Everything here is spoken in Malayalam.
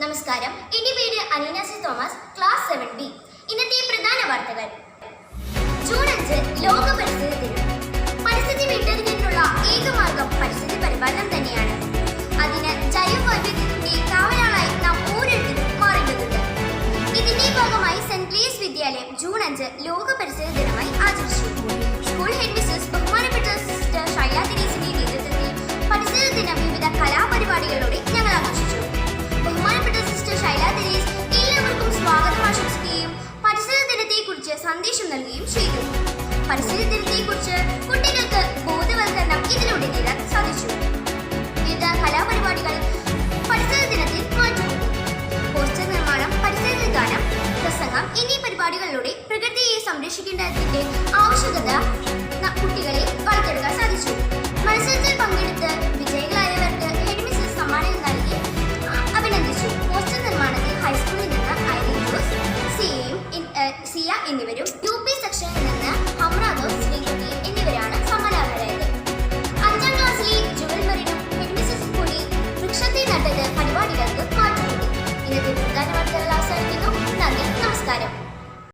നമസ്കാരം, എൻ്റെ പേര് Aneena C Thomas, class 7B. ഇന്നത്തെ പ്രധാന വാർത്തകൾ. ജൂൺ 5 ലോക പരിസ്ഥിതി ദിനം. പരിസ്ഥിതി വീണ്ടെടുക്കാനുള്ള ഏക മാർഗം പരിസ്ഥിതി പരിപാലനം തന്നെയാണ്. അതിന് ജൈവ വൈവിധ്യത്തിന്റെ കാവലാളായി നാം ഓരോരുത്തരും മാറേണ്ടതുണ്ട്. ഇതിന്റെ ഭാഗമായി സെന്റ് ക്ലീസ് വിദ്യാലയം ജൂൺ 5 ലോക പരിസ്ഥിതി ദിനമായി ആചരിച്ചു. സ്കൂൾ ഹെഡ് മിസ്സസ് ബഹുമാനപ്പെട്ട സിസ്റ്റർ ഷൈല തെരേസിന്റെ നേതൃത്വത്തിൽ പരിസ്ഥിതി ദിനം വിവിധ കലാപരിപാടികളോടെ ഞങ്ങൾ ആഘോഷിച്ചു. ബഹുമാനപ്പെട്ട സിസ്റ്റർ ഷൈല തെരേസ് എല്ലാവർക്കും സ്വാഗതം ആശംസിക്കുകയും പരിസ്ഥിതി ദിനത്തെക്കുറിച്ച് സന്ദേശം നൽകുകയും ചെയ്തു. പരിസ്ഥിതി ദിനത്തെക്കുറിച്ച് കുട്ടികൾക്ക് ബോധവൽക്കരണം ഇതിലൂടെ നേടാൻ സാധിച്ചു. വിവിധ കലാപരിപാടികൾ പരിസ്ഥിതി ദിനത്തിൽ മാറ്റുന്നു. പോസ്റ്റർ നിർമ്മാണം, പരിസ്ഥിതി ഗാനം, പ്രസംഗം എന്നീ പരിപാടികളിലൂടെ പ്രകൃതിയെ സംരക്ഷിക്കേണ്ടതിന്റെ ആവശ്യകത കുട്ടികളെ വളർത്തിയെടുക്കാൻ സാധിച്ചു. മത്സരത്തിൽ പങ്കെടുത്ത് വിജയികളായവർക്ക് ഹെഡ് മിസ്സസ് സമ്മാനം നൽകി അഭിനന്ദിച്ചു. പോസ്റ്റർ നിർമ്മാണത്തിൽ ഹൈസ്കൂളിൽ നിന്ന് ഐറിൻ ജോസ്, സിയ എന്നിവരും UP